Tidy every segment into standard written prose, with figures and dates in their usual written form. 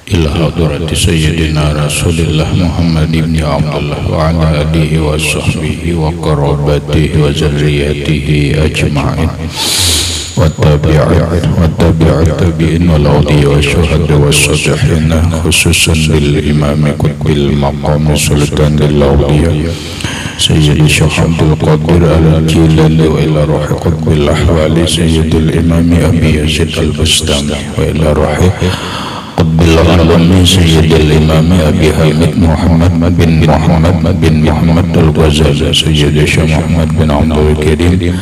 ila hadrati sayyidina Rasulillah Muhammad ibn Abdullah wa ala alihi wa sahbihi wa qarabatihi wa zurriyatihi ajma'in wa tabi'in wal awliya wa syuhada wa salihin, khususan bil imam qutbil maqam sultan al awliya Sayyidi Syekh Abdul Qadir Al-Jilani wa ila ruhi qutbil ahwali Sayyidil Imam Abi Yazid Al-Bustami wa ila ruhi qutbil alami Sayyidil Imam Abi Hamid Muhammad bin Muhammad Al-Ghazali Sayyidi Syekh Muhammad bin Abdul Karim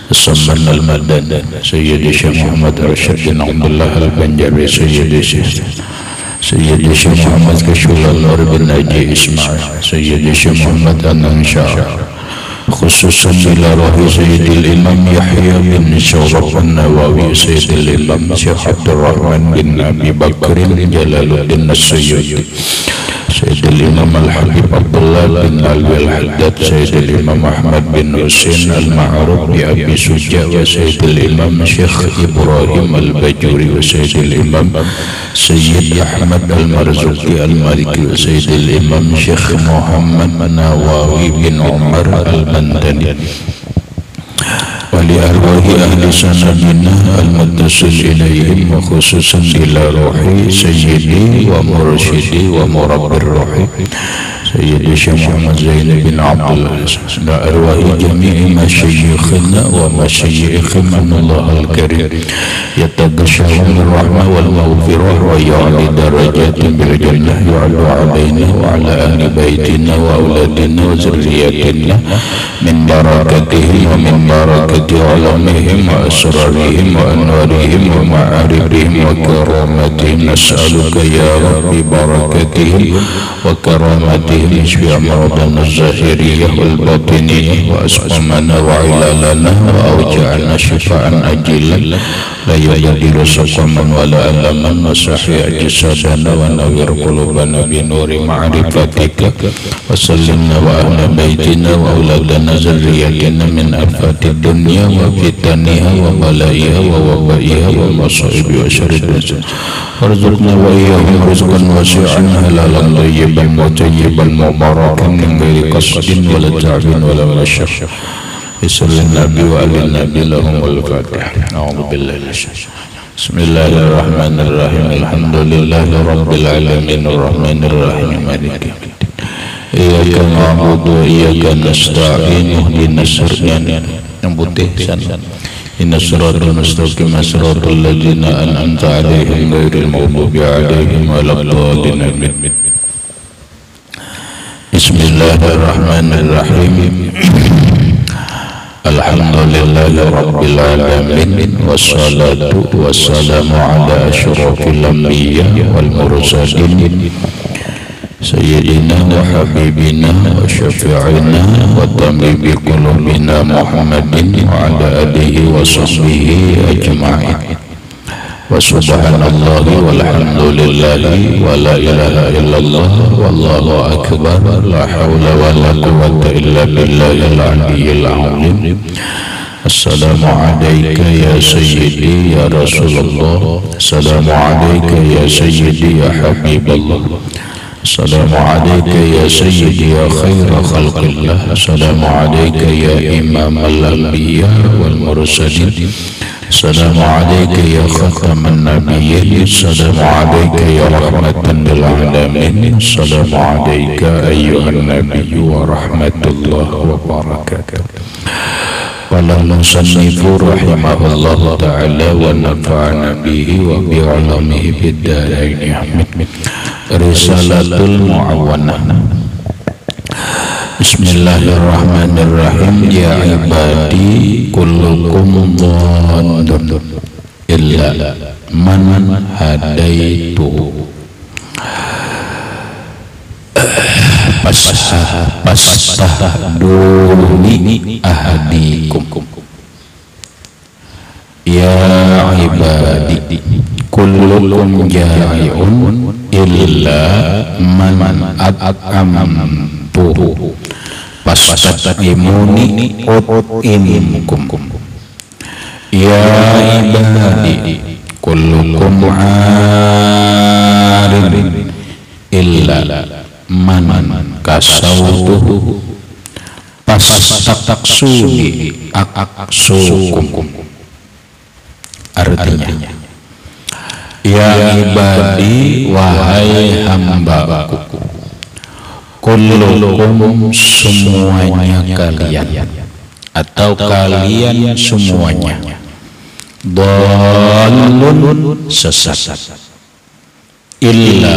As-Samman Al-Madani Sayyidi Syekh Muhammad Rashid bin Abdullah Al-Banjabi Sayyidi Syekh Muhammad Kashulal Nur bin Naji Ismail Sayyidi Syekh Muhammad An-Nansyar, khususan ila rohi Sayyidil Imam Yahya bin Syaraf An-Nawawi Sayyidil Imam Syekh Abdul Rahman bin Abi Bakrin Jalaluddin As-Sayyidi Sayyidil Imam Al-Habib Abdullah bin Alwi Al-Haddad Sayyidil Imam Ahmad bin Husain Al-Ma'ruf bi Abi Suja wa Sayyidil Imam Syekh Ibrahim Al-Bajuri wa Sayyidil Imam Sayyid Ahmad Al-Marzuki Al-Maliki wa Sayyidil Imam Syekh Muhammad Nawawi bin Umar Al-Bantani wa li arwahi ahli sanadina al-muttasil ilayhim wa khususan ila ruhi sayyidi wa mursyidi wa murabbir ruhi Sayyidi Syekh Muhammad Zainal bin Abdullah wa arwahi jami'i masyayikhina wa masyayikhim Allah al-karim yataghashawun rahmah wal maghfirah wa ya'li darajatin bil jannah yu'adu alaina wa ala ahli baitina wa auladina wa zurriyatina min barakatihi wa min barakati alamihim wa asrarihim wa anwarihim wa ma'arifihim wa karamatihim nas'aluka ya Rabbi barakatihim wa karamatihim اشفي أمراضنا الظاهرية والباطنية وأسقمنا وعلالنا وأوجعنا شفاء أجلا لا يبدل سقما ولا ألما وصحي أجسادنا ونور قلوبنا بنور معرفتك وسلمنا وأهل بيتنا وأولادنا ذريتنا من آفات الدنيا وفتنها وبلائها ووبائها ومصائب وشر وارزقنا وإياهم رزقا واسعا حلالا طيبا وطيبا مباركا من غير قصد ولا تعب ولا مشقة بسم النبي وآل النبي لهم الفاتحة. أعوذ بالله من الشيطان. بسم الله الرحمن الرحيم. الحمد لله رب العالمين الرحمن الرحيم مالك يوم الدين. إياك نعبد وإياك نستعين اهدنا الصراط المستقيم إن الصراط المستقيم صراط الذين أنعمت عليهم غير المغضوب عليهم ولا الضالين. بسم الله الرحمن الرحيم. Alhamdulillahi Rabbil Alamin wassalatu wassalamu ala asyrafil anbiya wal mursalin Sayyidina wa habibina wa syafi'ina wa tabibi qulubina Muhammadin wa ala alihi wa sahbihi ajma'in wa subhanallahi walhamdulillahi wa la ilaha illallah wallahu akbar la hawla wa la quwwata illa billahil aliyyil azim. Assalamu alayka ya sayyidi ya Rasulullah, assalamu alayka ya sayyidi ya Habiballah, assalamu alayka ya sayyidi ya khaira khalqillah, assalamu alayka ya imam al-anbiya wal mursalin, assalamu alayka ya khataman nabiyyin, assalamu alayka ya rahmatan lil alamin, assalamu alayka ayyuhan nabiyyu wa rahmatullah wa barakatuh. Qala al-musannifu rahimahullahu ta'ala wa nafa'ana bihi wa bi 'ulamihi fid dharain. Risalatul Mu'awwanah. Bismillahirrahmanirrahim. Ya ibadi kullukum dhallun illa man hadaitu fastahduni ahadikum. Ya ibadi kullukum ja'iun illa man at'amtuhu fastat'imuni ut'imkum. Ya ibadi kullukum 'arin illa man kasautuhu fastaksuni aksukum. Artinya, ya ibadi, wahai hambaku, kullukum semuanya kalian, atau kalian semuanya, dhalun sesat, illa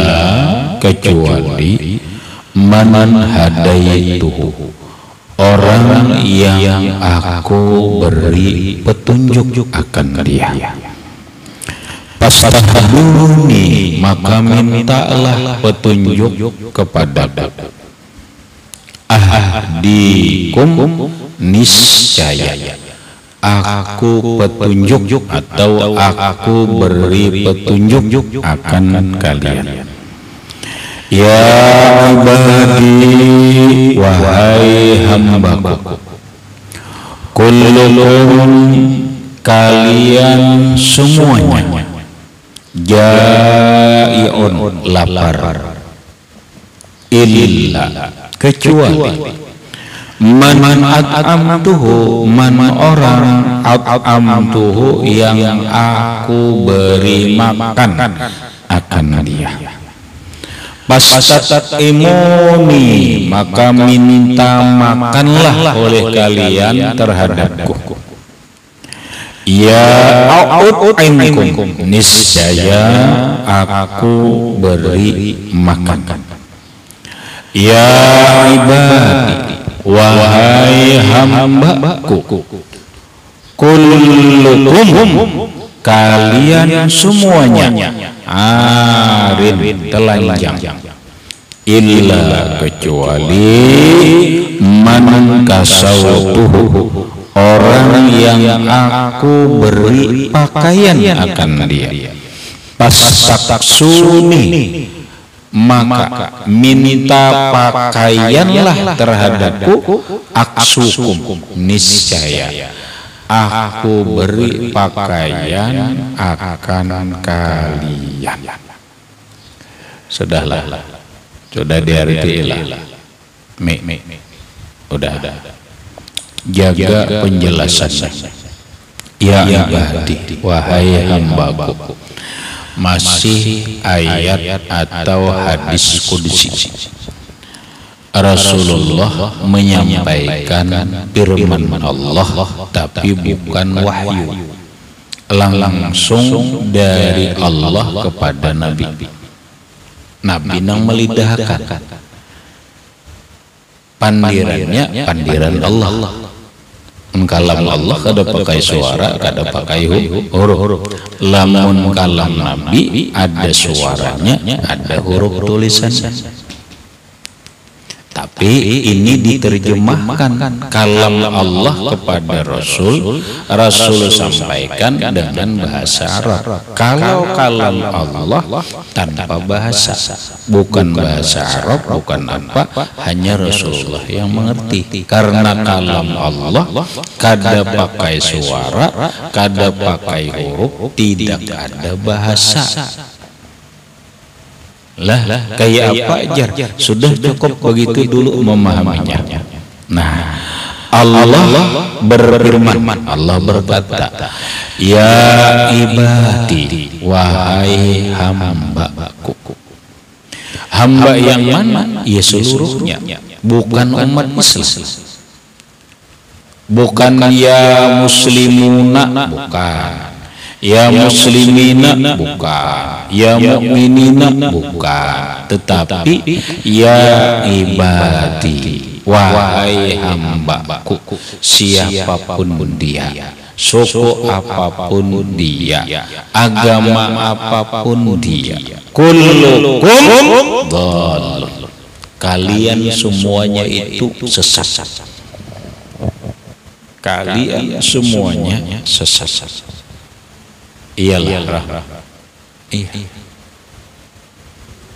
kecuali man hadaituhu, orang yang aku beri petunjuk akan dia. Fastahduni, maka mintalah petunjuk kepadaku. Ahdikum, niscaya aku petunjuk atau aku beri petunjuk akan kalian. Ya ibadi, wahai hambaku, kullukum kalian semuanya, jai'un lapar, illa kecuali man at'amtuhu, man orang at'amtuhu yang aku beri makan akan dia. Pastat imuni, maka minta makanlah oleh kalian terhadapku. Ya a'ud'imkum, niscaya aku beri makan. Ya ibadi, wahai hambaku, kullukum kalian semuanya, arin telanjang, illa kecuali man kasautuhu, orang yang aku beri pakaian akan dia. Fastaksuni, maka minta pakaianlah terhadapku. Aksukum, niscaya aku beri pakaian akan kalian. Sudahlah, sudah diartilah. Udah. Jaga penjelasannya. Ya ibadi, wahai hambaku, masih ayat atau hadis qudsi. Rasulullah menyampaikan firman Allah, tapi bukan wahyu, langsung dari Allah kepada Nabi. Nabi nang melidahkan, pandirannya pandiran Allah. Kalam Allah kada pakai suara, kada pakai huruf. Lamun kalam Nabi ada suaranya, ada huruf tulisannya. Tapi ini diterjemahkan kalam Allah kepada Rasul, Rasul sampaikan dengan bahasa Arab. Kalau kalam Allah tanpa bahasa, bukan bahasa Arab, bukan apa, hanya Rasulullah yang mengerti. Karena kalam Allah kada pakai suara, kada pakai huruf, tidak ada bahasa. Lah, kayak apa aja? Sudah cukup begitu dulu memahaminya. Nah, Allah berfirman, Allah berkata, ya ibadi, wahai hambaku. Hamba yang mana? Ya seluruhnya, bukan umat Islam, bukan ya muslimuna, bukan ya muslimina, bukan ya mukminina, bukan, tetapi ya ibadi, wahai hambaku, siapapun dia, suku apapun dia, agama apapun dia, kullukum dhal, kalian semuanya itu sesat, kalian semuanya sesat. Iyalah,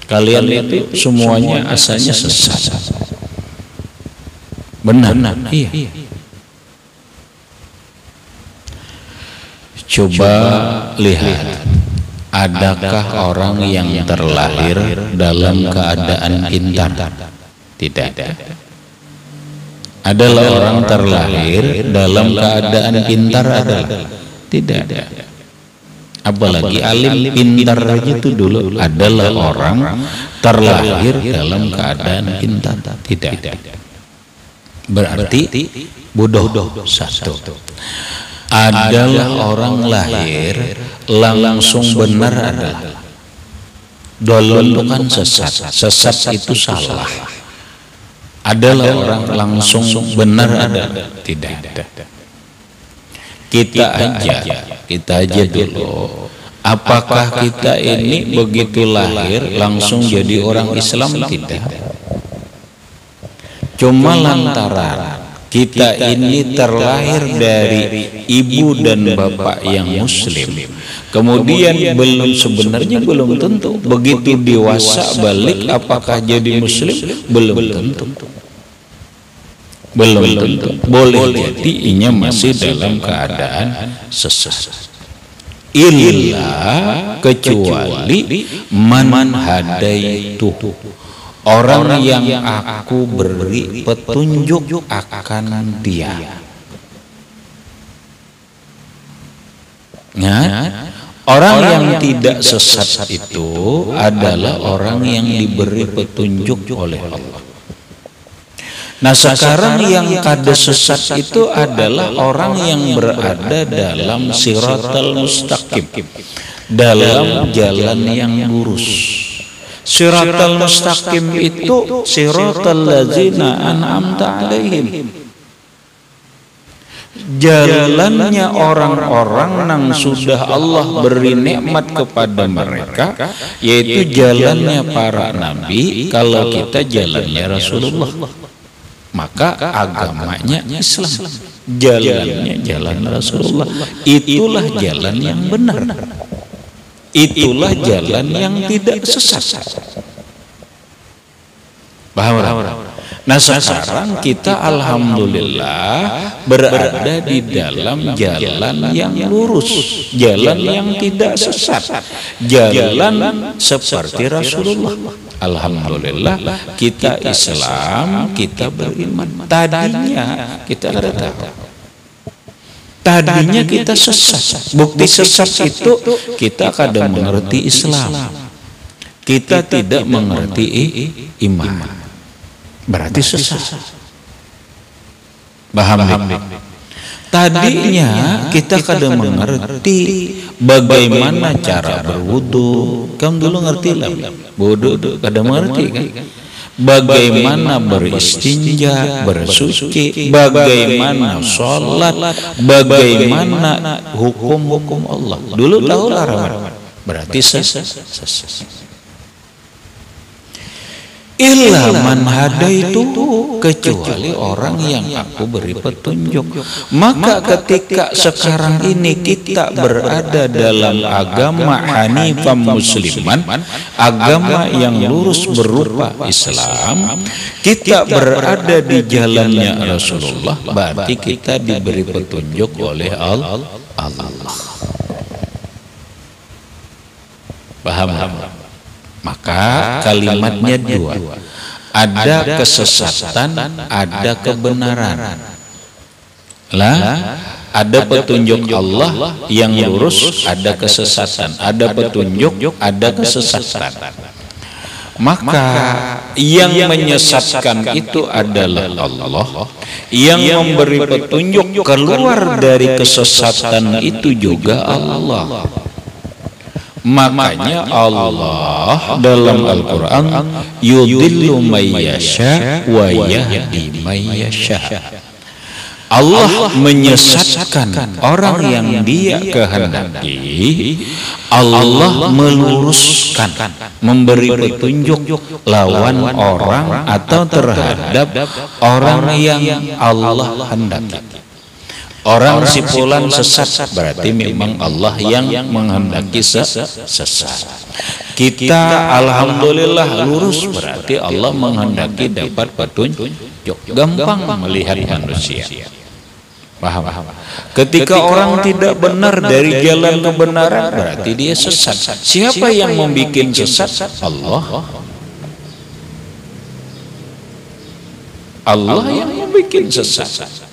kalian itu semuanya asalnya sesat. Benar. Iya. Coba lihat Adakah orang yang terlahir dalam keadaan pintar? Tidak. Adalah orang terlahir dalam keadaan pintar? Adalah tidak. Apalagi alim pintar itu dulu. Adalah orang terlahir dalam keadaan pintar? Tidak. Berarti bodoh. Satu. Adalah orang lahir langsung benar adalah dolol itu kan sesat itu salah. Adalah orang langsung benar adalah tidak. Kita aja dulu, apakah kita ini begitu lahir langsung jadi orang Islam? Tidak. Cuma lantaran kita ini terlahir dari ibu dan bapak yang muslim, kemudian sebenarnya belum tentu begitu dewasa balik apakah jadi muslim, belum tentu. Boleh jadi inya masih dalam keadaan sesat. Illa kecuali man hadaitu, orang yang aku beri petunjuk akan dia. Orang yang tidak sesat itu adalah orang yang diberi petunjuk oleh Allah. Nah sekarang yang kada sesat itu adalah orang yang berada dalam siratal mustaqim, dalam jalan yang lurus. Siratal mustaqim itu siratal ladzina an'amta alaihim, jalannya orang-orang yang sudah Allah beri nikmat kepada mereka, yaitu jalannya para nabi. Kalau kita jalannya Rasulullah, maka agamanya Islam, jalannya jalan Rasulullah. Itulah jalan yang benar, itulah jalan yang tidak sesat. Paham? Nah sekarang kita alhamdulillah berada di dalam jalan yang lurus, jalan yang tidak sesat, jalan seperti Rasulullah. Alhamdulillah kita Islam, kita beriman. Tadinya kita tidak tahu, tadinya kita sesat. Bukti sesat itu kita kadang mengerti Islam, kita tidak mengerti iman, berarti sesat. Paham? Tadinya kita kadang mengerti bagaimana cara berwudu. Kamu dulu ngerti lah wudu, kadang mengerti kan? Bagaimana beristinja, bersuci, bagaimana sholat, bagaimana hukum-hukum Allah. Dulu tahu lah, berarti sesat. Illa man hadaitu, kecuali orang yang aku beri petunjuk. Maka ketika sekarang ini kita berada dalam agama Hanifan Musliman, agama yang lurus berupa Islam, kita berada di jalannya Rasulullah, berarti kita diberi petunjuk oleh Allah. Paham? Maka kalimatnya dua, ada kesesatan, ada kebenaran. Ada petunjuk Allah yang lurus, ada kesesatan. Ada petunjuk, ada kesesatan. Maka yang menyesatkan itu adalah Allah, yang memberi petunjuk keluar dari kesesatan itu juga Allah. Makanya Allah dalam Al-Quran yudhillu may yasha wa yahdi may yasha. Allah menyesatkan orang yang dia kehendaki, Allah meluruskan, memberi petunjuk lawan orang atau terhadap orang yang Allah hendaki. Orang si fulan sesat, berarti memang Allah yang menghendaki sesat. Kita alhamdulillah lurus, berarti Allah menghendaki dapat petunjuk. Gampang melihat manusia. Paham? Ketika orang tidak benar dari jalan kebenaran, berarti dia sesat. Siapa yang membuat sesat? Allah. Allah yang membuat sesat.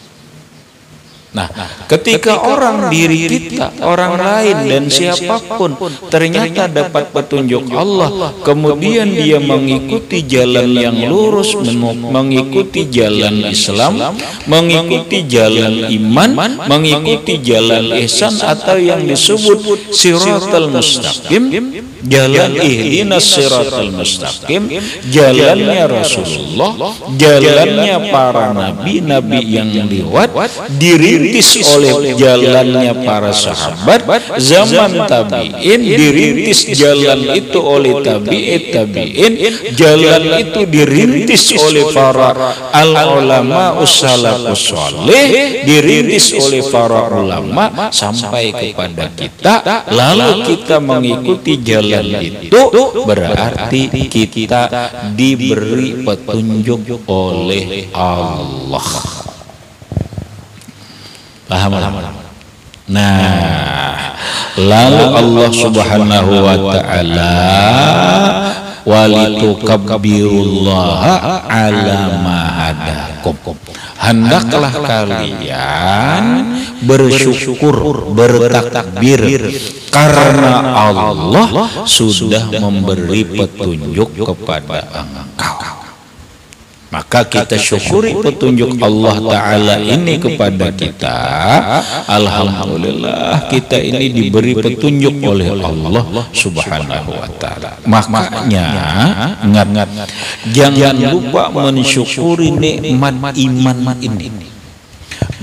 Nah, ketika orang diri kita, orang lain dan siapapun ternyata dapat petunjuk Allah, kemudian dia mengikuti jalan yang lurus, mengikuti jalan Islam, mengikuti jalan iman, mengikuti jalan ihsan atau yang disebut siratal mustaqim, jalan ihdinas siratal mustaqim, jalannya Rasulullah, jalannya para nabi-nabi yang lewat, dirintis oleh jalannya para sahabat zaman tabi'in, dirintis jalan itu oleh tabi'in, jalan itu dirintis oleh para al-ulama ussalafus shalih, dirintis oleh para ulama sampai kepada kita, lalu kita mengikuti jalan itu, berarti kita diberi petunjuk oleh Allah. Paham? Nah, lalu Allah Subhanahu wa ta'ala walitukabbirullaha ala ma hadakum. Hendaklah kalian bersyukur, bertakbir karena Allah sudah memberi petunjuk kepada engkau. Maka kita syukuri petunjuk Allah Ta'ala ini kepada kita. Alhamdulillah kita ini diberi petunjuk oleh Allah Subhanahu wa Ta'ala. Makanya ingat, jangan lupa mensyukuri nikmat iman ini.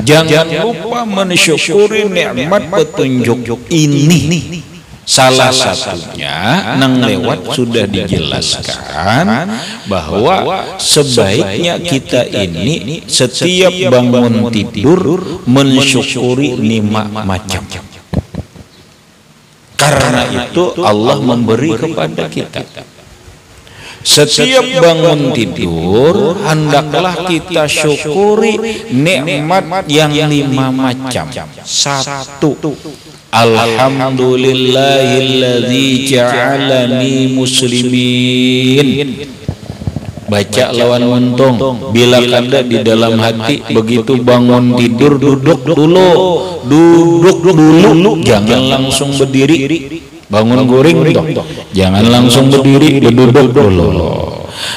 Jangan lupa mensyukuri nikmat petunjuk ini. Salah satunya nang lewat sudah dijelaskan bahwa sebaiknya kita ini setiap bangun tidur mensyukuri 5 macam. Karena itu Allah memberi kepada kita. Setiap bangun tidur hendaklah kita syukuri nikmat yang 5 macam. 1. Alhamdulillahilladzi ja'alani muslimin. Baca lawan untung. Bila kada di dalam hati, begitu bangun tidur duduk dulu. Jangan langsung berdiri. Bangun guring toh. Jangan langsung berdiri, duduk dulu.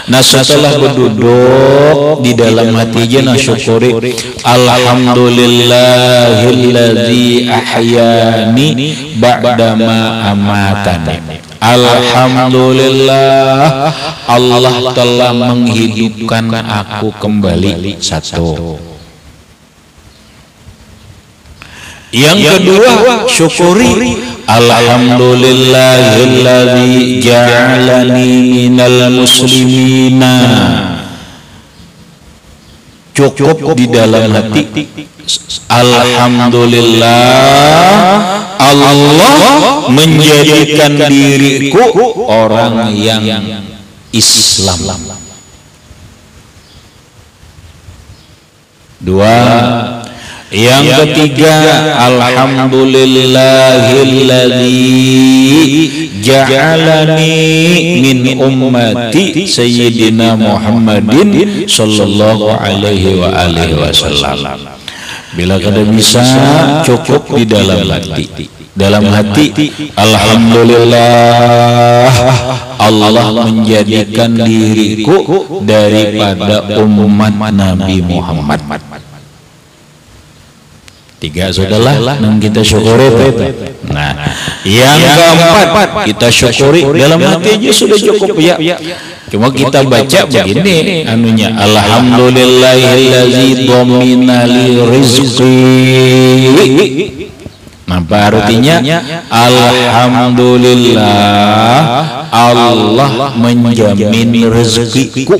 Nah, setelah berduduk di dalam hatinya syukuri alhamdulillahilladzi ahyani ba'dama amatani. Alhamdulillah Allah telah menghidupkan aku kembali. 1. Yang kedua, syukuri alhamdulillahilladzi ja'alani minal muslimina. Cukup di dalam hati. Alhamdulillah Allah menjadikan diriku orang yang Islam. 2. Yang ketiga, alhamdulillahilladzi ja'alani min ummati sayyidina Muhammadin sallallahu alaihi wa alihi wasallam. Bila kada bisa, cukup di dalam hati. Dalam hati, alhamdulillah Allah menjadikan diriku daripada umat Nabi Muhammad. 3 saudara yang kita syukuri itu. Nah, yang keempat kita syukuri dalam hati aja sudah cukup ya. Cuma kita baca begini anunya, alhamdulillahilladzi dhamina li rizqi. Apa artinya? Alhamdulillah Allah menjamin rezekiku.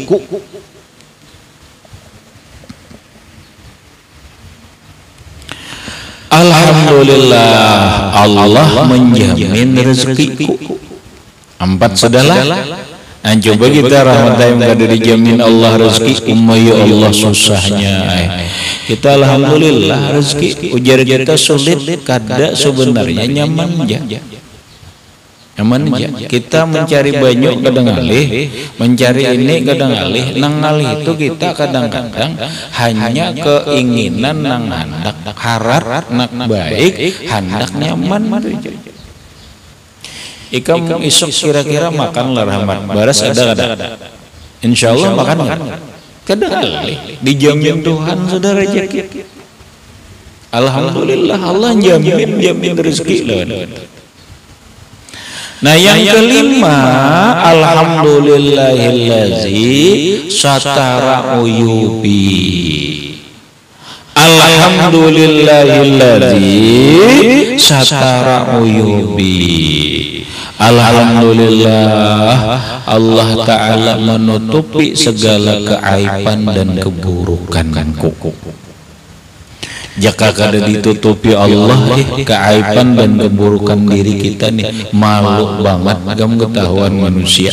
Alhamdulillah Allah menjamin rezekiku. 4 saudara. Nah, coba kita rahmatnya kada dijamin Allah rezeki, ya Allah susahnya. Kita alhamdulillah rezeki, ujar kita sulit kada sebenarnya nyaman aja. Nyaman aja. Kita mencari banyak kadang alih, mencari ini kadang alih, nang alih itu kita kadang-kadang hanya keinginan nang hendak harap nak baik, hendak nyaman. Ikam isuk kira-kira makan lah rahmat baras ada. Insya Allah makan kadang dijamin Tuhan saudara rezeki. Alhamdulillah Allah jamin rezeki lah. Nah yang kelima, alhamdulillahillazi satara uyubi. Alhamdulillahillazi satara uyubi. Alhamdulillah Allah Ta'ala menutupi segala keaiban dan keburukanku. Jika kada ditutupi Allah keaiban dan keburukan diri kita nih, malu banget gam ketahuan manusia.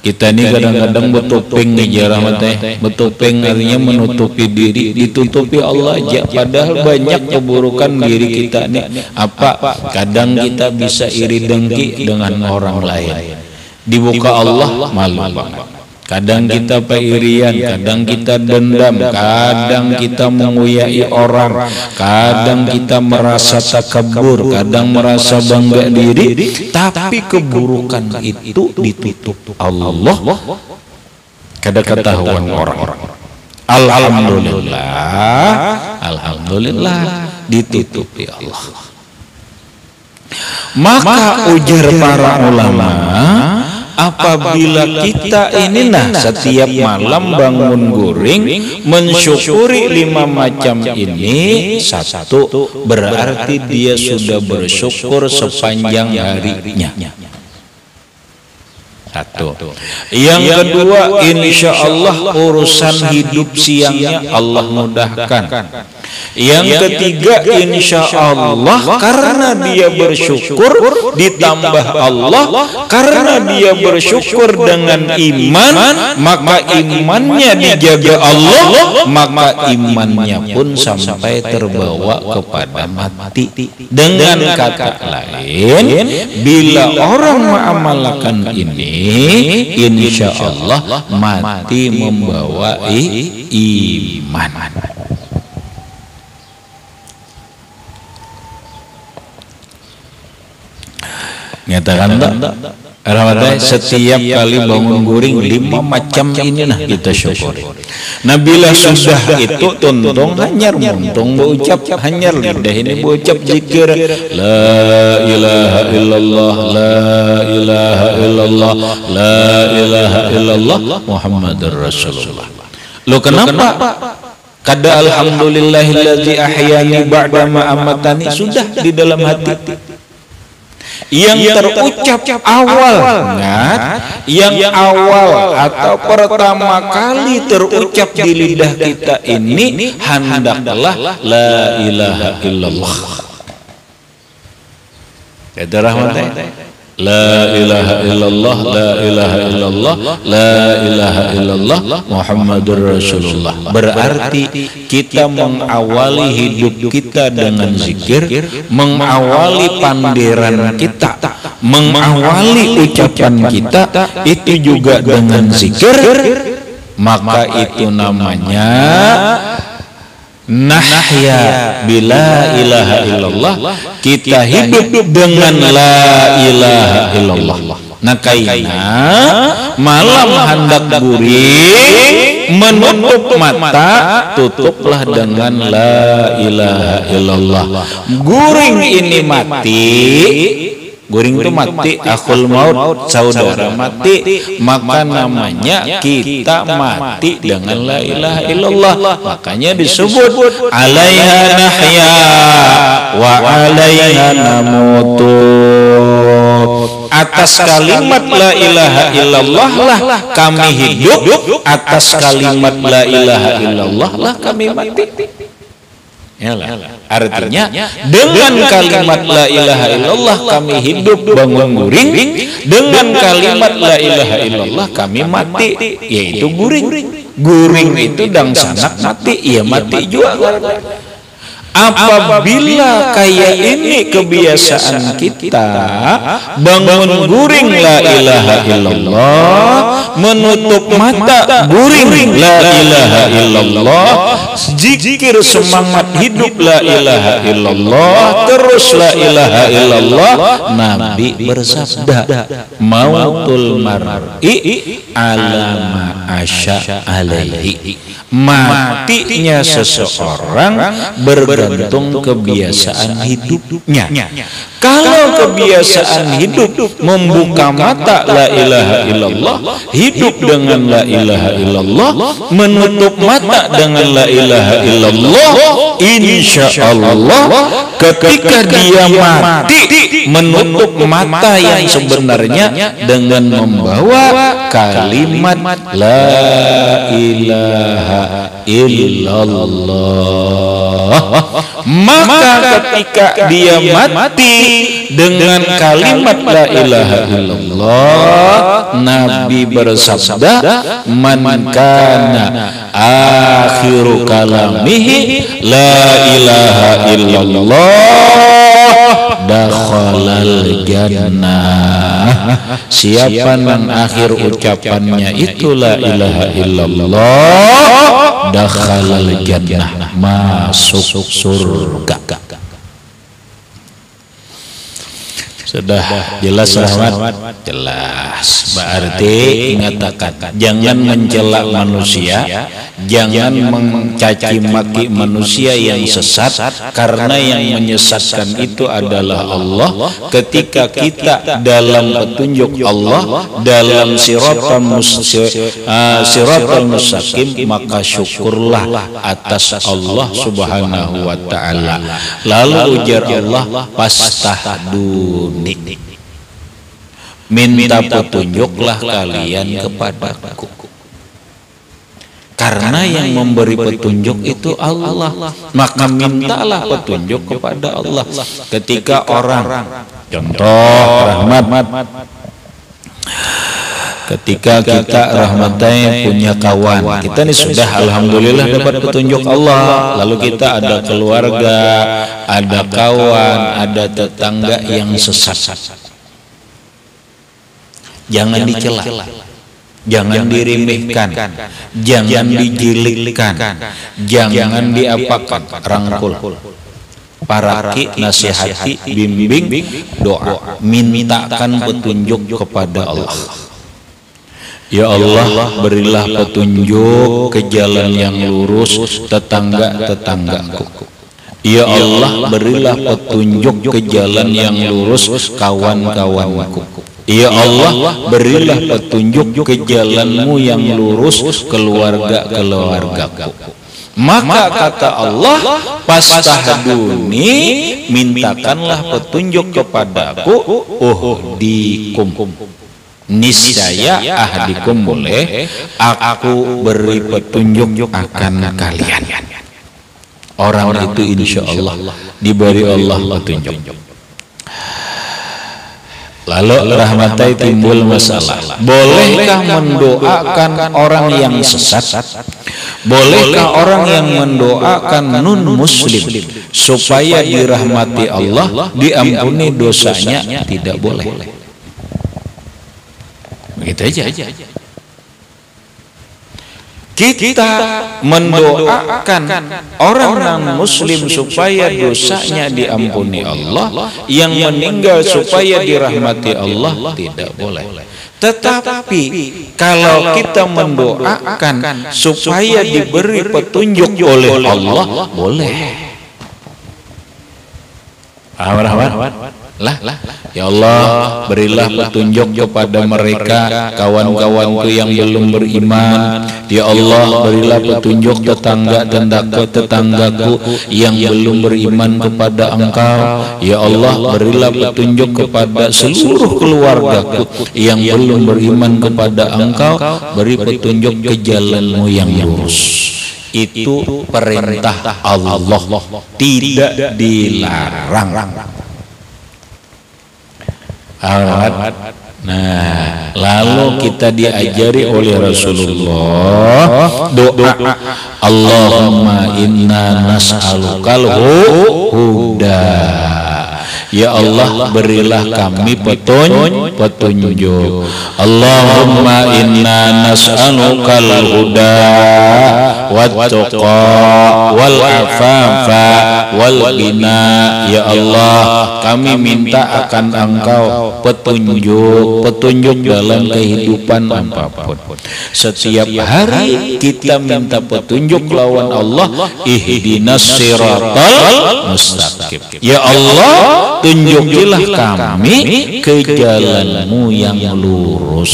Kita nih kadang-kadang betopeng nih jarah mata, betopeng artinya menutupi diri, ditutupi Allah aja. Padahal banyak keburukan diri kita nih. Apa? Kadang kita bisa iri dengki dengan orang lain. Dibuka Allah malu banget. Kadang kita peirian, kadang kita dendam, kadang kita menguyai orang, kadang kita merasa takabur, kadang merasa bangga diri, tapi keburukan itu ditutup Allah, kada ketahuan orang-orang. Alhamdulillah ditutupi Allah. Maka ujar para ulama, apabila kita ini setiap malam bangun guring mensyukuri 5 macam ini, satu berarti dia sudah bersyukur sepanjang harinya. Satu. Yang kedua, insya Allah urusan hidup siangnya Allah mudahkan. Yang ketiga, insya Allah karena dia bersyukur ditambah Allah, karena dia bersyukur dengan iman, maka imannya dijaga Allah, maka imannya pun sampai terbawa kepada mati. Dengan kata lain, bila orang mengamalkan ini, insya Allah mati membawa iman. Nyatakan tak? Setiap kali bangun guring 5 macam ini kita syukuri. Nah bila sudah itu tuntung hanyar muntung berucap hanyar lidah ini berucap zikir la ilaha illallah, la ilaha illallah, la ilaha illallah Muhammadur Rasulullah. Lo kenapa? Kada alhamdulillahilladzi ahyani ba'da ma amatani sudah di dalam hati. Yang terucap awal, yang awal atau pertama kali terucap di lidah kita ini hendaklah la ilaha illallah. Ada rahmatnya. La ilaha illallah, la ilaha illallah, la ilaha illallah Muhammadur Rasulullah. Berarti kita mengawali hidup kita dengan zikir, mengawali pandiran kita, mengawali ucapan kita itu juga dengan zikir, maka itu namanya nahya bila ilaha illallah, kita hidup dengan la ilaha illallah. Nah kaina malam hendak guring menutup mata, tutuplah dengan la ilaha illallah. Guring ini mati, guring itu mati, akhul maut, saudara mati, maka namanya kita mati dengan la ilaha illallah. Makanya disebut alaiha nahya wa alaiha namutu. Atas kalimat la ilaha illallah lah kami hidup, atas kalimat la ilaha illallah lah kami mati. Artinya dengan kalimat la ilaha illallah kami hidup bangun guring, dengan kalimat la ilaha illallah kami mati, yaitu guring. Guring itu dangsanak mati, ya mati juga. Apabila kayak ini kebiasaan kita, bangun guring la ilaha illallah, menutup mata guring la ilaha illallah, zikir semangat hidup la ilaha illallah, terus la ilaha illallah. Nabi bersabda, mautul mar'i ala ma asya alaihi, matinya seseorang bergantung kebiasaan hidupnya. Kalau kebiasaan hidup membuka mata la ilaha illallah, hidup dengan la ilaha illallah, menutup mata dengan la ilaha illallah, insya Allah ketika dia mati menutup mata yang sebenarnya dengan membawa kalimat la ilaha illallah, maka ketika dia mati dengan kalimat la ilaha illallah, Nabi bersabda, man kana akhiru kalamihi la ilaha illallah dakhalal jannah. Siapa yang akhir ucapannya itu la ilaha illallah, dakhalal jannah, masuk surga. Sudah jelas Rahmat? Jelas. Berarti mengatakan jangan mencela manusia, jangan mencaci maki manusia yang sesat, karena yang menyesatkan itu adalah Allah. Ketika kita dalam petunjuk Allah, dalam siratal mustaqim, maka syukurlah atas Allah subhanahu wa ta'ala. Lalu ujar Allah, fastahduni, minta petunjuklah kalian kepadaku, karena yang memberi petunjuk itu Allah, maka mintalah petunjuk kepada Allah. Ketika orang, contoh Rahmat, ketika kita Rahmatnya punya kawan, kita ini sudah alhamdulillah dapat petunjuk Allah, lalu kita ada keluarga, ada kawan, ada tetangga yang sesat. Jangan dicela, jangan diremehkan, jangan dijilikkan, jangan diapakan, rangkul, paraki, nasihati, bimbing, doa, mintakan petunjuk kepada Allah. Ya Allah, berilah petunjuk ke jalan yang lurus tetangga-tetanggaku. Ya Allah, berilah petunjuk ke jalan yang lurus kawan-kawanku. Ya Allah, berilah petunjuk ke jalanmu yang lurus keluarga-keluargaku. Maka kata Allah, fastahduni, mintakanlah petunjuk kepadaku, uhdikum, niscaya ahdikum, boleh aku beri petunjuk akan kalian. Orang itu insya Allah diberi Allah petunjuk. Lalu Rahmatai timbul masalah, bolehkah mendoakan orang yang sesat? Bolehkah orang yang mendoakan non muslim supaya dirahmati Allah, diampuni dosanya? Tidak boleh. Begitu aja. Kita mendoakan orang non muslim supaya dosanya diampuni Allah, yang meninggal supaya dirahmati Allah, tidak boleh. Tetapi kalau kita mendoakan supaya diberi petunjuk oleh Allah, boleh. Ya Allah, berilah petunjuk kepada mereka kawan-kawanku yang belum beriman. Ya Allah, berilah petunjuk tetanggaku yang belum beriman kepada Engkau. Ya Allah, berilah petunjuk kepada seluruh keluargaku yang belum beriman kepada Engkau. Beri petunjuk ke jalanmu yang lurus. itu perintah Allah, tidak dilarang. Nah, lalu kita diajari oleh Rasulullah doa, Allahumma inna nas'alukal huda. Ya Allah, berilah kami petunjuk. Allahumma inna nas'alukal huda wat-tuqa wal afafa wal ghina. Ya Allah, kami minta akan Engkau petunjuk dalam kehidupan apapun. Setiap hari kita minta petunjuk lawan Allah, ihdinas siratal mustaqim. Ya Allah, tunjukilah kami ke jalan-Mu yang lurus.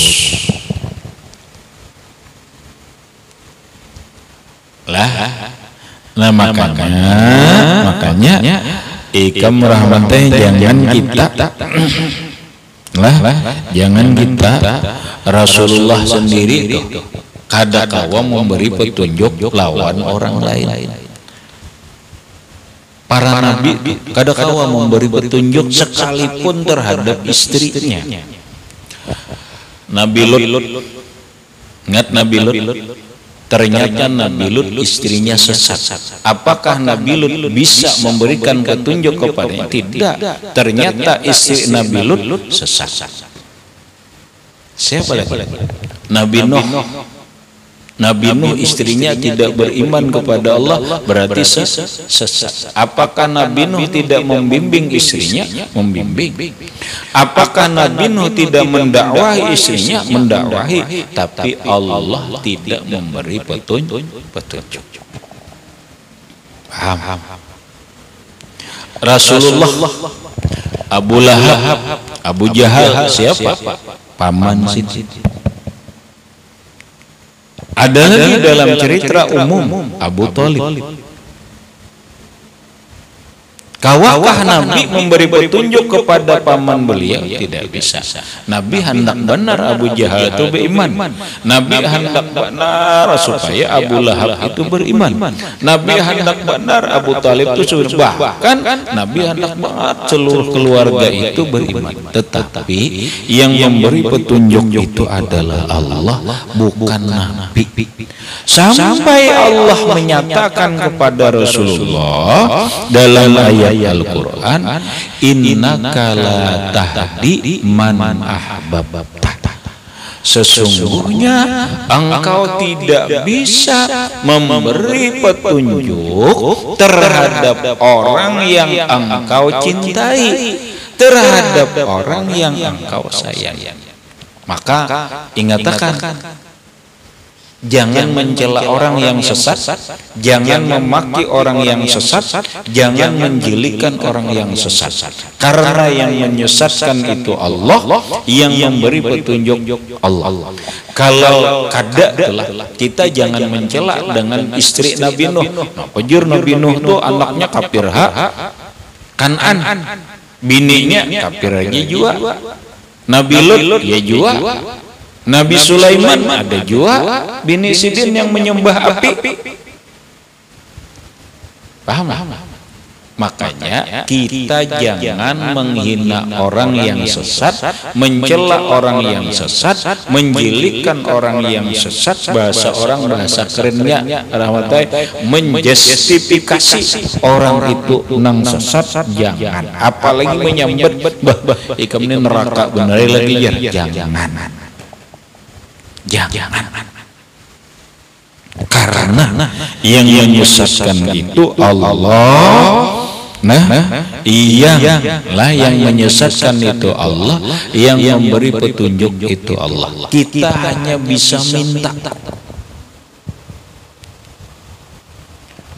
Nah makanya ikam rahmatnya jangan kita jangan kita Rasulullah sendiri kadang-kala memberi petunjuk lawan orang lain. Para nabi kadang-kala memberi petunjuk sekalipun terhadap istrinya. Nabi Lut, ingat Nabi Lut? Ternyata Nabi Lut istrinya sesat. Apakah Nabi Lut bisa memberikan petunjuk kepadanya? Tidak. Ternyata istri Nabi Lut sesat. Siapa lagi? Nabi Nuh. Nabi Nuh istrinya tidak beriman kepada Allah, berarti sesat. Apakah Nabi Nuh tidak membimbing istrinya? Membimbing. Apakah Nabi Nuh tidak mendakwahi istrinya? Mendakwahi. Tapi Allah tidak memberi petunjuk. Paham? Rasulullah, Abu Lahab, Abu Jahal, siapa? Paman Siti. Ada lagi dalam cerita umum Abu Thalib. Kawakah Nabi memberi petunjuk kepada paman beliau? Tidak bisa. Nabi hendak benar Abu Jahal itu beriman. Nabi hendak benar supaya Abu Lahab itu beriman. Nabi hendak benar Abu Thalib itu bahkan Nabi hendak benar seluruh keluarga itu beriman. Tetapi yang memberi petunjuk itu adalah Allah, bukan Nabi. Sampai Allah menyatakan kepada Rasulullah dalam ayat Al-Quran, innaka la tahdi man ahbabta. Sesungguhnya engkau tidak bisa memberi petunjuk terhadap orang yang engkau cintai, terhadap orang yang engkau sayangi. Maka ingatkan, jangan mencela orang yang sesat, jangan memaki orang yang sesat, jangan menjelikan orang yang sesat. Karena yang menyesatkan itu Allah, yang memberi petunjuk Allah. Kalau kada kita jangan mencela dengan istri Nabi Nuh. Pejur Nabi Nuh itu anaknya kafir Kan'an, bininya kafir aja juga. Nabi Lut ya juga. Nabi Sulaiman ada juga bini Sidin yang menyembah api. Paham? Makanya kita jangan menghina orang yang sesat, mencela orang yang sesat, menjelikan orang yang sesat. Bahasa kerennya menjustifikasi orang itu nang sesat, jangan. Apalagi menyambat ikam ini neraka benar lagi ya, jangan. Karena yang menyesatkan itu Allah. Iyalah yang menyesatkan itu Allah, yang memberi petunjuk itu Allah. Kita hanya bisa minta.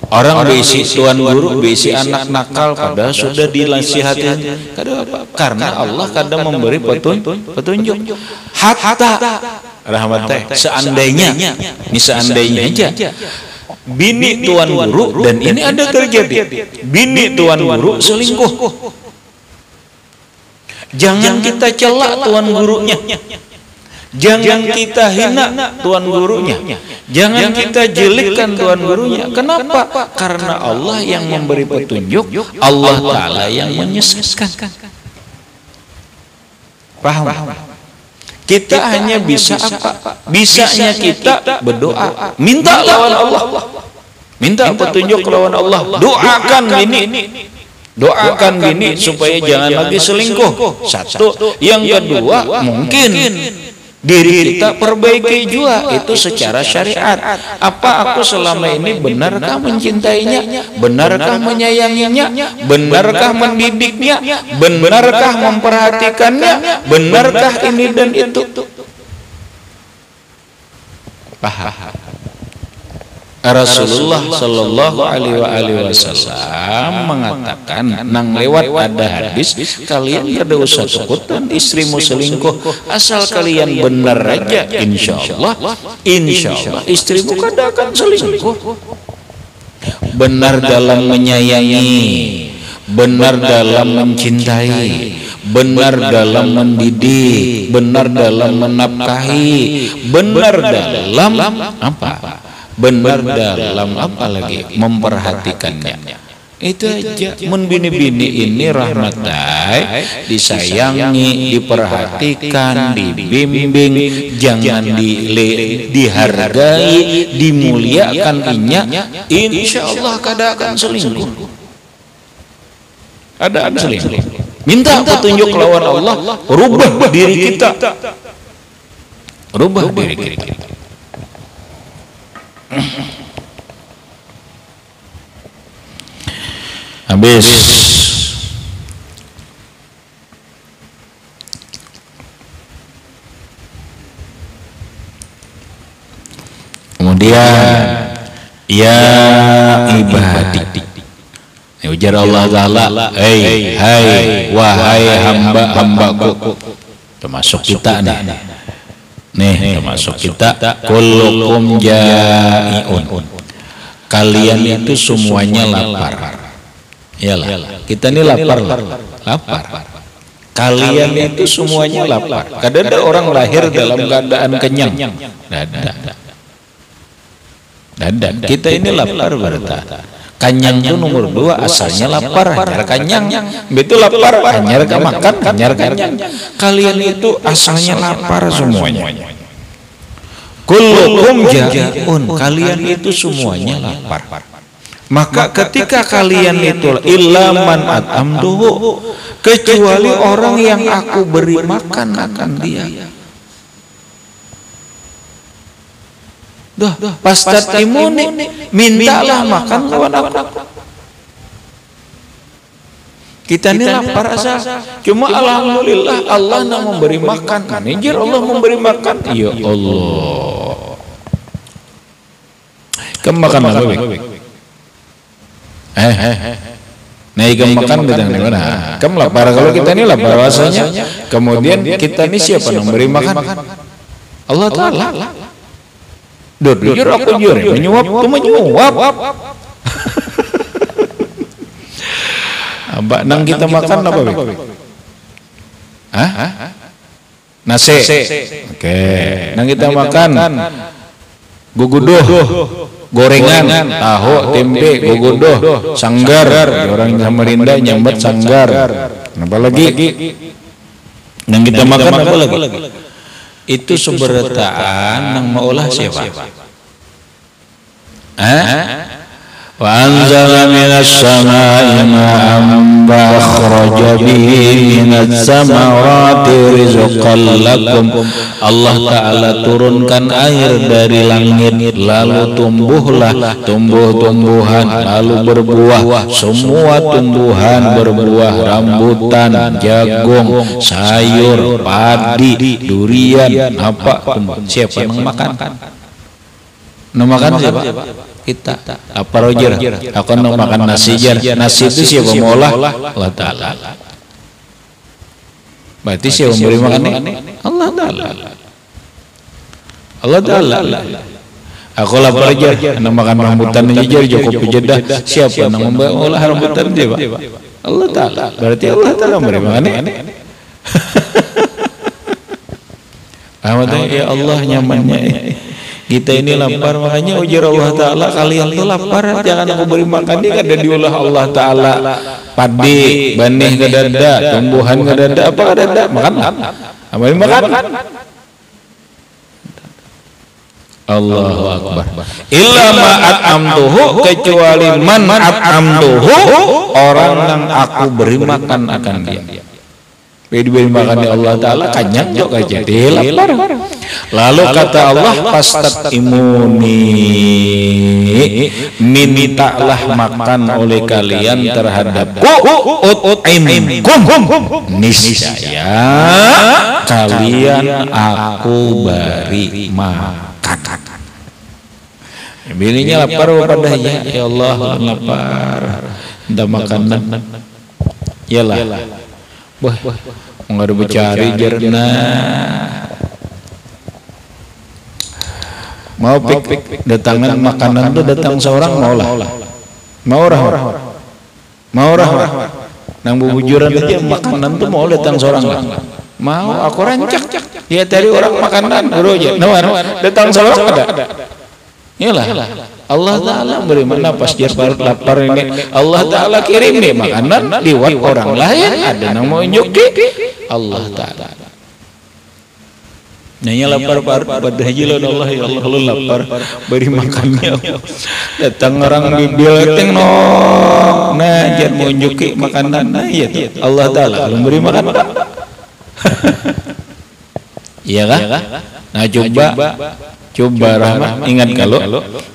Orang besi tuan guru, besi anak nakal, padahal sudah dinasihati. Karena Allah kadang memberi petunjuk. Hatta rahmatnya, seandainya aja bini tuan guru, dan ini ada terjadi, bini tuan guru selingkuh. Jangan kita celak tuan gurunya, Jangan kita hina tuan gurunya. Jangan kita jelekkan tuan gurunya. Kenapa? Karena Allah yang memberi petunjuk, Allah Ta'ala yang menyesatkan. Paham? Kita hanya bisa apa? Bisanya kita berdoa, minta lawan Allah, minta petunjuk lawan Allah. Doakan gini, doakan gini supaya jangan lagi selingkuh. Satu, yang kedua mungkin diri kita perbaiki juga itu secara syariat. Apa aku selama ini benarkah mencintainya? Benarkah menyayanginya? Benarkah mendidiknya? Benarkah memperhatikannya? Benarkah ini dan itu? Paham? Rasulullah Shallallahu Alaihi Wasallam mengatakan, nang lewat ada hadis, kalian tidak usah takutan istrimu selingkuh, asal kalian benar aja, insya Allah istrimu kada akan selingkuh. Benar dalam menyayangi, benar dalam mencintai, benar dalam mendidik, benar dalam menafkahi, benar dalam apa? Benar dalam apa lagi? Memperhatikannya. Itu aja. Mun bini-bini ini rahmatai, disayangi, diperhatikan, dibimbing, jangan dihargai, dimuliakan inya, insya Allah kada akan selingkuh. Ada selingkuh. Minta petunjuk lawan Allah, rubah diri kita. Rubah diri kita. Habis kemudian ya ibadi, ujar Allah Ta'ala, hai wahai hamba-hambaku, termasuk kita nih termasuk kita, kullukum jai'un, kalian itu semuanya lapar. Iyalah, kita ini lapar. Kalian itu semuanya lapar. Kadang ada orang lahir dalam keadaan kenyang. Dadan. Kita ini lapar berarti. Kanyang itu nomor 2, asalnya lapar, hanyar kanyang. Betul lapar, hanyar makan, hanyar kanyang. Kalian itu asalnya lapar semuanya. Kullukum jai'un, kalian itu semuanya lapar. Maka ketika kalian itu illa man at'amtuhu, kecuali orang yang aku beri makan akan dia. Pas tatimuni, mintalah makan lawan aku. Kita ini lapar asal, cuma alhamdulillah Allah yang memberi makan. Manajer Allah memberi makan. Ya Allah. Kamu makan apa? Nah, ikan makan kita nih mana? Kamu lapar, kalau kita ini lapar rasanya. Kemudian kita ini siapa yang memberi makan? Allah Ta'ala. Jujur aku jujur, menyuap tuh menyuap. Mbak nang kita makan apa? Nasi. Oke. Nang kita makan gugudoh, gorengan, tahu, tempe, gugudoh, sanggar. Orang Samarinda nyambat sanggar. Apa lagi? Nang kita makan apa lagi? Itu sumber retaan yang maulah siapa? Wa anzala minas samaa'i ma'an fa akhraja bihi minaz samarati rizqan lakum. Allah Ta'ala turunkan air dari langit, lalu tumbuhlah tumbuh-tumbuhan, lalu berbuah. Semua tumbuhan berbuah, rambutan, jagung, sayur, padi, durian, apa? Siapa yang makan? Makan siapa? Kita. Apa Roger? Aku makan nasi jar. Nasi itu siapa maulah? Allah Ta'ala. Berarti siapa memberi makan ini? Allah Ta'ala. Allah Ta'ala. Aku lapar jar. Nak makan rambutan aja jar. Cukup pejedah. Siapa yang membawa rambutan dia, Pak? Allah Ta'ala. Berarti Allah Ta'ala memberi makan ini. Ya Allah nyamannya kita ini lapar, makanya ujar Allah Ta'ala, kalian tuh lapar jangan aku beri makan. Dia kada diolah Allah Ta'ala padi, benih kada ada, tumbuhan kada ada, apa kada ada, makan apa yang makan. Allahu Akbar. Illa ma'at amtuhu, kecuali man at'amtuhu, orang yang aku beri makan akan dia. Diberi makan di Allah Ta'ala kanyang juga jadi lapar. Lalu kata Allah, pastat imuni, mintalah makan oleh kalian terhadapku, ut'imkum, niscaya kalian aku beri makan. Bininya lapar pada ya Allah lapar, minta makanan. Yalah. Wah, nggak ada bercari jerna. Mau pik datangan makanan tuh datang seorang mau rah nang bubujuran aja makanan tuh mau datang seorang mau aku rancak ya tadi orang makanan bro aja datang seorang ada. Iyalah Allah Ta'ala beri mana pas dia lapar ini, Allah Ta'ala kirim nih makanan liwat orang lain, ada yang mau nyuki Allah Ta'ala. Nanya lapar pada hajilan Allah, ya Allah lu lapar beri makannya. Datang orang bibil teng no, nah jangan mau nyuki makanan, nah iya Allah Ta'ala belum beri makan. Iya kan? Nah coba Rahmat ingat kalau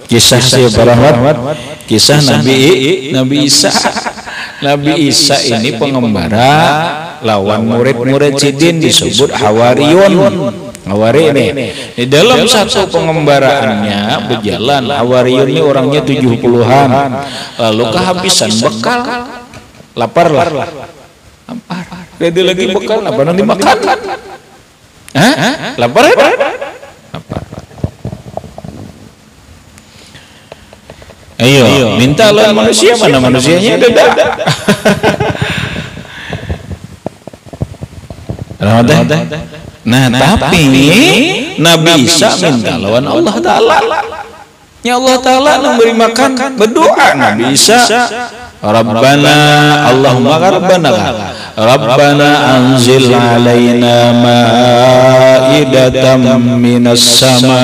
kisah siapa Rahmat, kisah Nabi Isa. Nabi Isa ini pengembara lawan murid-murid Sidin disebut Hawariyun. Hawari ini di dalam satu pengembaraannya berjalan, Hawariyun ini orangnya 70-an, lalu kehabisan bekal, lapar. Jadi lagi bekal apa nanti makan? Lapar. Ayo, minta lawan manusia, mana manusianya ada. Nah, tapi Nabi Isa minta lawan Allah Ta'ala. Ya Allah Ta'ala memberi makan, berdoa Nabi Isa, Rabbana Allahumma Rabbana anzil alaina ma'idatan minas sama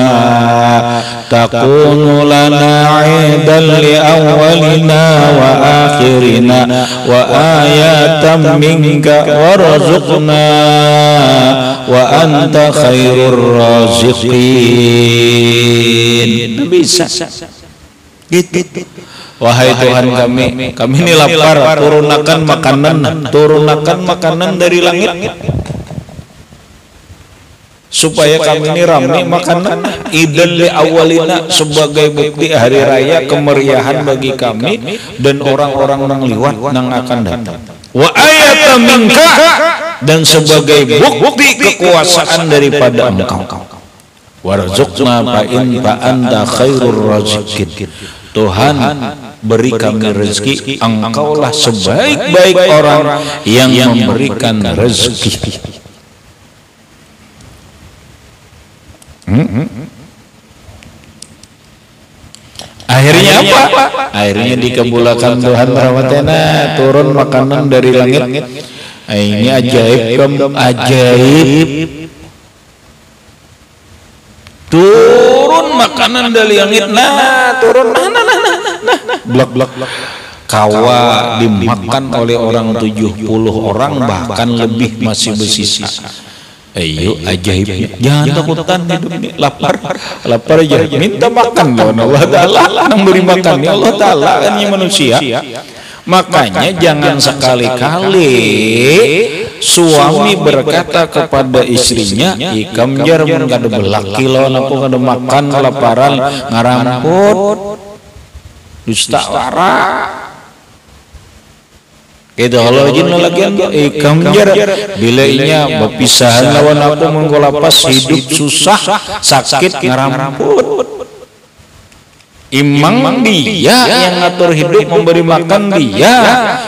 takunu lana 'idan li awwalina wa akhirina wa ayatan minka warzuqna wa anta khairur raziqin. Bisa gitu. Wahai Tuhan kami ini lapar, turunkan makanan dari langit supaya kami ini ramai makanan, idan li awalina, sebagai bukti hari raya kemeriahan bagi kami dan orang-orang nang liwat nang akan datang. Wa ayatan minka, dan sebagai bukti kekuasaan daripada Engkau. Warzuqna fa anta khairur raziqin. Tuhan beri kami rezeki, Engkaulah sebaik-baik orang yang memberikan rezeki. Akhirnya apa? Akhirnya dikabulkan Tuhan rahmatnya, turun makanan dari langit. Ini ajaib. Turun makanan dari langit. Turun blok kawa dimakan oleh orang 70 orang bahkan lebih masih bersisa. Ayo ajaibnya, jangan takutan hidup ini, lapar aja, minta makan lawan Allah Ta'ala, yang beri makan ya Allah Ta'ala kan ya manusia. Makanya jangan sekali-kali suami berkata kepada istrinya, ikam jar mun kada belaki lawan aku kada makan kelaparan ngaramput dusta wara. Kita kalau jin lagian ikam jar bila inya berpisahan lawan aku menggolapas hidup susah sakit ngaramput. Imang dia yang ngatur hidup memberi makan dia,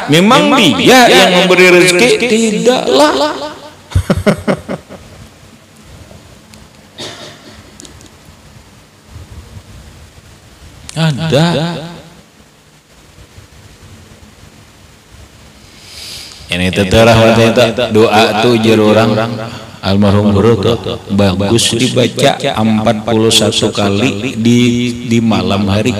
memang dia yang memberi rezeki tidaklah. Ada. Ini terah doa tuh jerurang almarhum guru tuh bagus dibaca 41 kali di malam hari.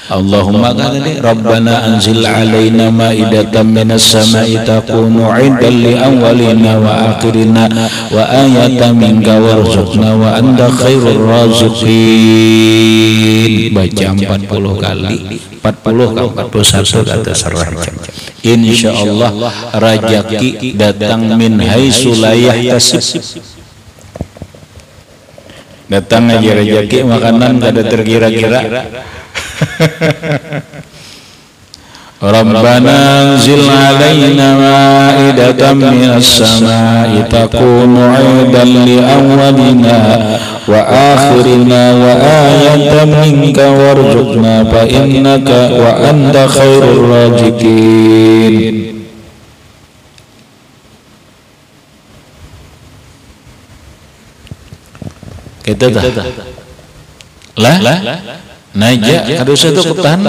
Allahumma qadri Rabbana anzil alaina ma'idatan minas sama'i takunu 'idan li awwalina wa akhirina wa ayatan minka warzuqna wa anta khairur raziqin. Baca 40 kali, 40 ke 41 kata serah. Insyaallah rajaki datang min haitsu la yahtasib. Datang aja rejeki makanan kada terkira-kira. Rabbana anzil alaina ma'idatan minas sama'i takunu 'idan li awwalina wa akhirina wa ayatan minka warzuqna fa innaka wa anta khairur raziqin. Kita dah lah naja kada usah tu kutan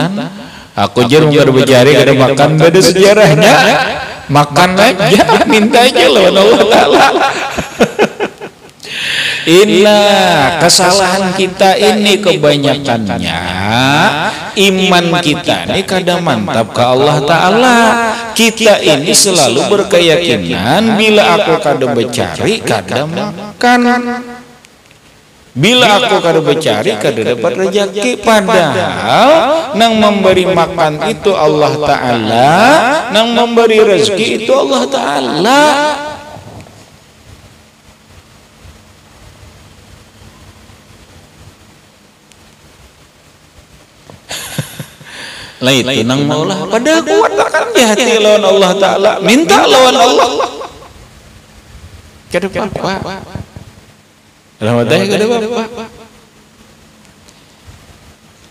aku jer kada berjari kada makan beda sejarahnya makan aja minta aja lawan Allah Ta'ala. Inilah kesalahan kita ini kebanyakannya iman kita ini kada mantap ke Allah Ta'ala. Kita ini selalu berkeyakinan bila aku kada bercari kada makan, bila aku kada bercari kada dapat rezeki. Padahal nang memberi makan itu Allah Ta'ala, nang memberi rezeki itu Allah Ta'ala. Lah itu nang maulah pada kuat akan di hati lawan Allah Ta'ala, minta lawan Allah kada apa-apa. Rahmatnya kada apa-apa.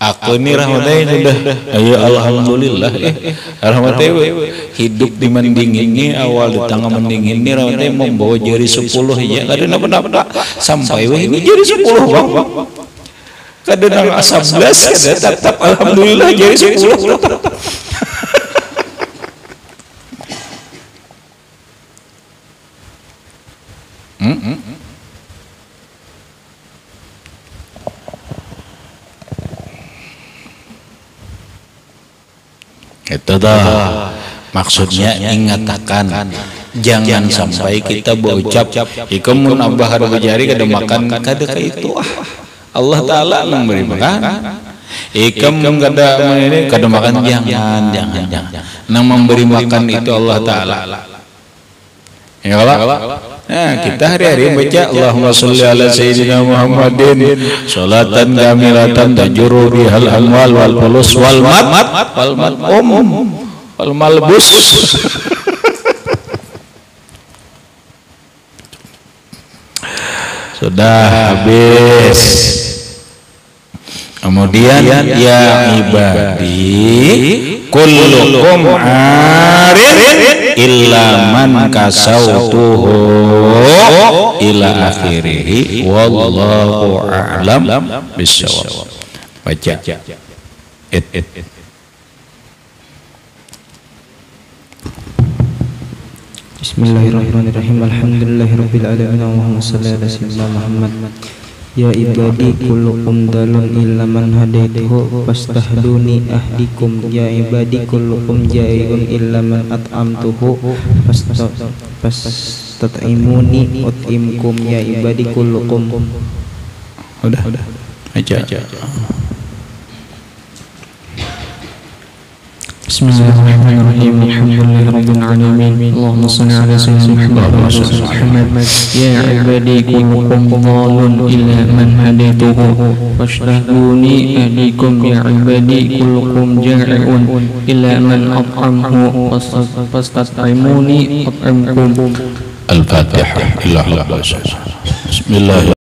Aku ini rahmatnya sudah ayo alhamdulillah rahmatnya hidup di mending ini awal di tengah mending ini rahmatnya membawa jari 10 ya kada napa-napa sampai ini jari 10 bang. Kada nang 11 kada tetap alhamdulillah jari 10 tetap. Itu dah maksudnya ingatakan jangan sampai kita berucap ikamun abah kada berjari kada makan kada kayak itu Allah Ta'ala memberi makan ikam kada ini kada makan jangan nang memberi makan itu Allah Ta'ala ya Allah. Nah kita hari-hari baca Allahumma sholli ala sayyidina Muhammadin sholatan kamilatan tajuru bihal amwal wal fulus wal wal malbus. Sudah habis. Kemudian ya ibadi kullukum arin illa man kasautuhu ila akhirih wallahu a'lam bissawab. Baca Bismillahirrahmanirrahim. Alhamdulillahirabbil alamin. Allahumma shalli ala sayyidina Muhammad. Ya ibadi kullukum dalun illa man hadaituhu fastahduni ahdikum. Ya ibadi kullukum ja'irun illa man at'amtuhu fastat'imuni ut'imkum. Ya ibadi kullukum. Udah aja. Bismillahirrahmanirrahim. Alhamdulillahirabbil alamin. Allahumma shalli ala sayyidina Muhammad. Ya ibadi kullukum dhalun illa man hadaituhu fashdahuni ahdikum. Ya ibadi kullukum ja'iun illa man at'amhu fastat'imuni ut'imkum. Al-Fatihah. Bismillah.